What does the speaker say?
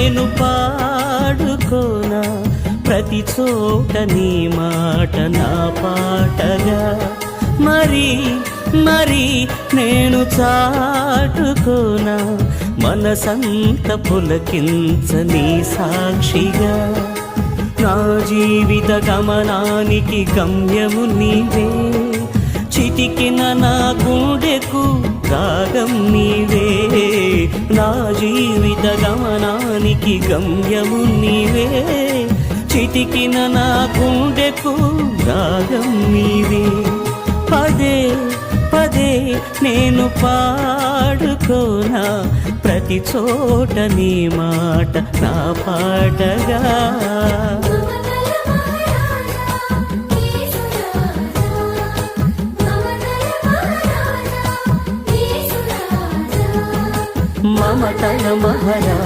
నేను పాడుకోనా ప్రతి చోట నీ మాట నా పాటగా మరి మరి నేను చాటుకోనా మనసంత పులకించని సాక్షిగా నా జీవిత గమనానికి గమ్యము నీవే చితికిన నా గుండెకు రాగం నీవే నా జీవిత గమనానికి గమ్యము నీవే చితికిన నా గుండెకు రాగం నీవే పదే పదే నేను పాడుకోనా ప్రతి చోట నీ మాట నా పాటగా మమతల మహారాజా